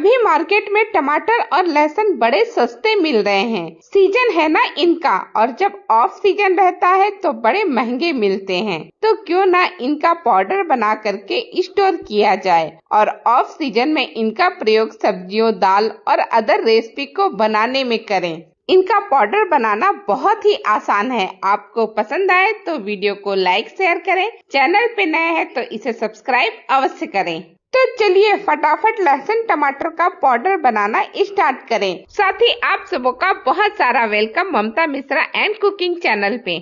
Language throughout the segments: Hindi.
अभी मार्केट में टमाटर और लहसुन बड़े सस्ते मिल रहे हैं। सीजन है ना इनका, और जब ऑफ सीजन रहता है तो बड़े महंगे मिलते हैं। तो क्यों ना इनका पाउडर बना करके स्टोर किया जाए और ऑफ सीजन में इनका प्रयोग सब्जियों, दाल और अदर रेसिपी को बनाने में करें। इनका पाउडर बनाना बहुत ही आसान है। आपको पसंद आए तो वीडियो को लाइक शेयर करें। चैनल पे नए हैं तो इसे सब्सक्राइब अवश्य करें। तो चलिए फटाफट लहसुन टमाटर का पाउडर बनाना स्टार्ट करें। साथ ही आप सबों का बहुत सारा welcome Mamta Mishra and cooking channel पे।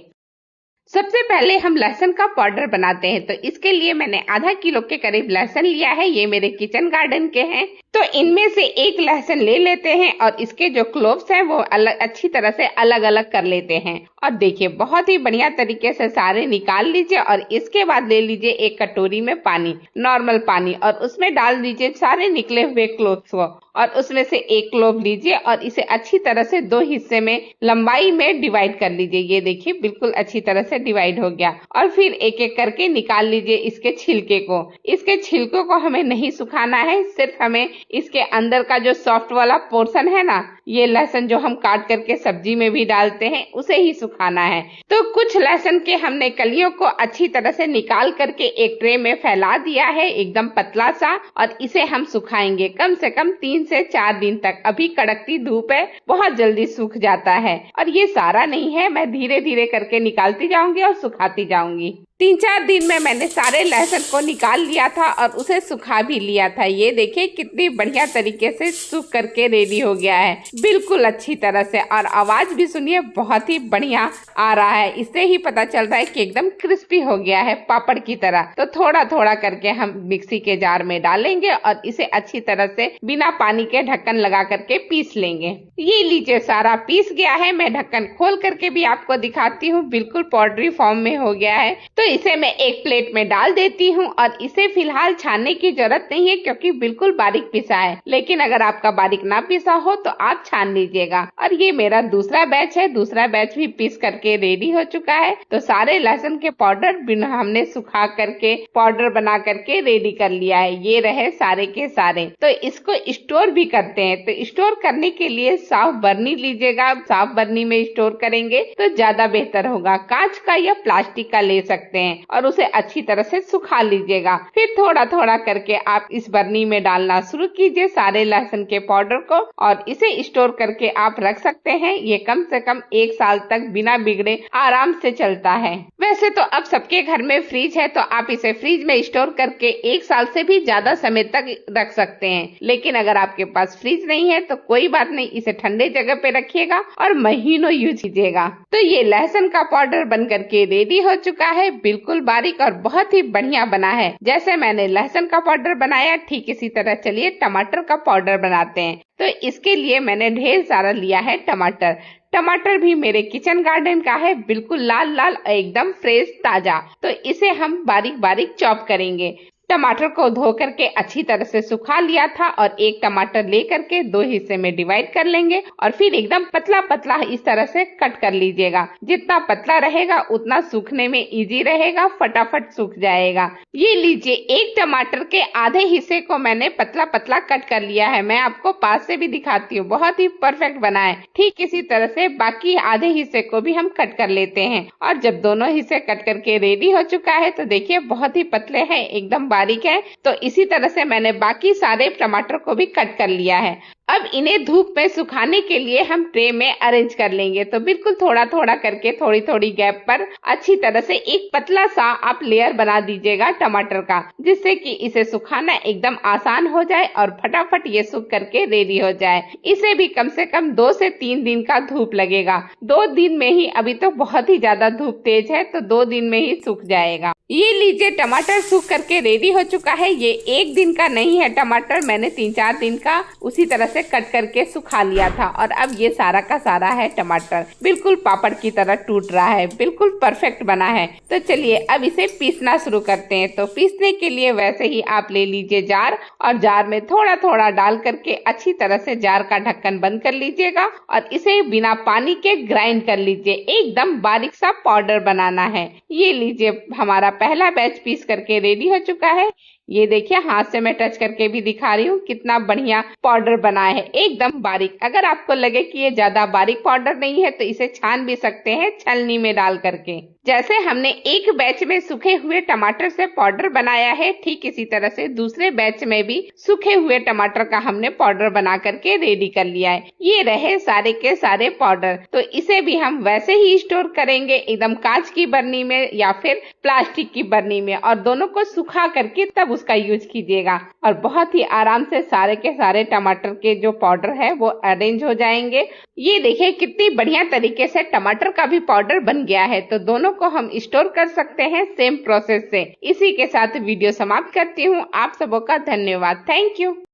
सबसे पहले हम लहसुन का पाउडर बनाते हैं। तो इसके लिए मैंने आधा किलो के करीब लहसुन लिया है। ये मेरे किचन गार्डन के हैं। तो इनमें से एक लहसुन ले लेते हैं और इसके जो क्लोव्स हैं वो अच्छी तरह से अलग अलग कर लेते हैं। और देखिए बहुत ही बढ़िया तरीके से सारे निकाल लीजिए और इसके बाद ले लीजिए एक कटोरी में पानी, नॉर्मल पानी, और उसमें डाल दीजिए सारे निकले हुए क्लोव्स को और उसमें से एक क्लोव लीजिए और इसे अच्छी तरह से 2 हिस्से में लंबाई में डिवाइड कर लीजिए। ये देखिए बिल्कुल अच्छी तरह से डिवाइड हो गया। और फिर एक एक करके निकाल लीजिए इसके छिलके को। इसके छिलकों को हमें नहीं सुखाना है, सिर्फ हमें इसके अंदर का जो सॉफ्ट वाला पोर्शन है ना, ये लहसुन जो हम काट करके सब्जी में भी डालते हैं, उसे ही सुखाना है। तो कुछ लहसुन के हमने कलियों को अच्छी तरह से निकाल करके एक ट्रे में फैला दिया है, एकदम पतला सा, और इसे हम सुखाएंगे कम से कम 3 से 4 दिन तक। अभी कड़कती धूप है, बहुत जल्दी सूख जाता है। और ये सारा नहीं है, मैं धीरे धीरे करके निकालती जाऊंगी और सुखाती जाऊंगी। 3-4 दिन में मैंने सारे लहसुन को निकाल लिया था और उसे सुखा भी लिया था। ये देखिए कितनी बढ़िया तरीके से सूख करके रेडी हो गया है, बिल्कुल अच्छी तरह से। और आवाज भी सुनिए बहुत ही बढ़िया आ रहा है। इससे ही पता चल रहा है कि एकदम क्रिस्पी हो गया है, पापड़ की तरह। तो थोड़ा थोड़ा करके हम मिक्सी के जार में डालेंगे और इसे अच्छी तरह से बिना पानी के ढक्कन लगा करके पीस लेंगे। ये लीजिए सारा पीस गया है। मैं ढक्कन खोल करके भी आपको दिखाती हूँ, बिल्कुल पाउडरी फॉर्म में हो गया है। तो इसे मैं एक प्लेट में डाल देती हूँ और इसे फिलहाल छानने की जरूरत नहीं है क्योंकि बिल्कुल बारीक पिसा है। लेकिन अगर आपका बारीक ना पिसा हो तो आप छान लीजिएगा। और ये मेरा दूसरा बैच है, दूसरा बैच भी पीस करके रेडी हो चुका है। तो सारे लहसुन के पाउडर बिना हमने सुखा करके पाउडर बना करके रेडी कर लिया है। ये रहे सारे के सारे। तो इसको स्टोर भी करते हैं। तो स्टोर करने के लिए साफ बर्नी लीजिएगा। साफ बर्नी में स्टोर करेंगे तो ज्यादा बेहतर होगा। कांच का या प्लास्टिक का ले सकते हैं और उसे अच्छी तरह से सुखा लीजिएगा। फिर थोड़ा थोड़ा करके आप इस बर्नी में डालना शुरू कीजिए सारे लहसुन के पाउडर को, और इसे स्टोर करके आप रख सकते हैं। ये कम से कम 1 साल तक बिना बिगड़े आराम से चलता है। वैसे तो अब सबके घर में फ्रिज है, तो आप इसे फ्रिज में स्टोर करके 1 साल से भी ज्यादा समय तक रख सकते हैं। लेकिन अगर आपके पास फ्रिज नहीं है तो कोई बात नहीं, इसे ठंडे जगह पे रखिएगा और महीनों यूज कीजिएगा। तो ये लहसुन का पाउडर बन करके रेडी हो चुका है, बिल्कुल बारीक और बहुत ही बढ़िया बना है। जैसे मैंने लहसुन का पाउडर बनाया ठीक इसी तरह चलिए टमाटर का पाउडर बनाते हैं। तो इसके लिए मैंने ढेर सारा लिया है टमाटर। टमाटर भी मेरे किचन गार्डन का है, बिल्कुल लाल लाल एकदम फ्रेश ताजा। तो इसे हम बारीक बारीक चॉप करेंगे। टमाटर को धो करके अच्छी तरह से सुखा लिया था और एक टमाटर ले करके 2 हिस्से में डिवाइड कर लेंगे और फिर एकदम पतला पतला इस तरह से कट कर लीजिएगा। जितना पतला रहेगा उतना सूखने में इजी रहेगा, फटाफट सूख जाएगा। ये लीजिए एक टमाटर के आधे हिस्से को मैंने पतला पतला कट कर लिया है। मैं आपको पास से भी दिखाती हूँ, बहुत ही परफेक्ट बना है। ठीक इसी तरह से बाकी आधे हिस्से को भी हम कट कर लेते हैं। और जब दोनों हिस्से कट करके रेडी हो चुका है तो देखिए बहुत ही पतले हैं, एकदम बारीक है। तो इसी तरह से मैंने बाकी सारे टमाटर को भी कट कर लिया है। अब इन्हें धूप में सुखाने के लिए हम ट्रे में अरेंज कर लेंगे। तो बिल्कुल थोड़ा थोड़ा करके थोड़ी थोड़ी गैप पर अच्छी तरह से एक पतला सा आप लेयर बना दीजिएगा टमाटर का, जिससे कि इसे सुखाना एकदम आसान हो जाए और फटाफट ये सूख करके रेडी हो जाए। इसे भी कम से कम 2 से 3 दिन का धूप लगेगा। 2 दिन में ही, अभी तो बहुत ही ज्यादा धूप तेज है, तो 2 दिन में ही सूख जाएगा। ये लीजिए टमाटर सूख करके रेडी हो चुका है। ये 1 दिन का नहीं है टमाटर, मैंने 3-4 दिन का उसी तरह से कट करके सुखा लिया था। और अब ये सारा का सारा है टमाटर, बिल्कुल पापड़ की तरह टूट रहा है, बिल्कुल परफेक्ट बना है। तो चलिए अब इसे पीसना शुरू करते हैं। तो पीसने के लिए वैसे ही आप ले लीजिए जार, और जार में थोड़ा थोड़ा डाल करके अच्छी तरह से जार का ढक्कन बंद कर लीजिएगा और इसे बिना पानी के ग्राइंड कर लीजिए। एकदम बारीक सा पाउडर बनाना है। ये लीजिए हमारा पहला बैच पीस करके रेडी हो चुका है। ये देखिए हाथ से मैं टच करके भी दिखा रही हूँ कितना बढ़िया पाउडर बना है, एकदम बारीक। अगर आपको लगे कि ये ज्यादा बारीक पाउडर नहीं है तो इसे छान भी सकते हैं छलनी में डाल करके। जैसे हमने एक बैच में सूखे हुए टमाटर से पाउडर बनाया है, ठीक इसी तरह से दूसरे बैच में भी सूखे हुए टमाटर का हमने पाउडर बना करके रेडी कर लिया है। ये रहे सारे के सारे पाउडर। तो इसे भी हम वैसे ही स्टोर करेंगे एकदम कांच की बरनी में या फिर प्लास्टिक की बरनी में, और दोनों को सुखा करके तब उसका यूज कीजिएगा। और बहुत ही आराम से सारे के सारे टमाटर के जो पाउडर है वो अरेंज हो जाएंगे। ये देखिए कितनी बढ़िया तरीके से टमाटर का भी पाउडर बन गया है। तो दोनों को हम स्टोर कर सकते हैं सेम प्रोसेस से। इसी के साथ वीडियो समाप्त करती हूँ। आप सबों का धन्यवाद। Thank you.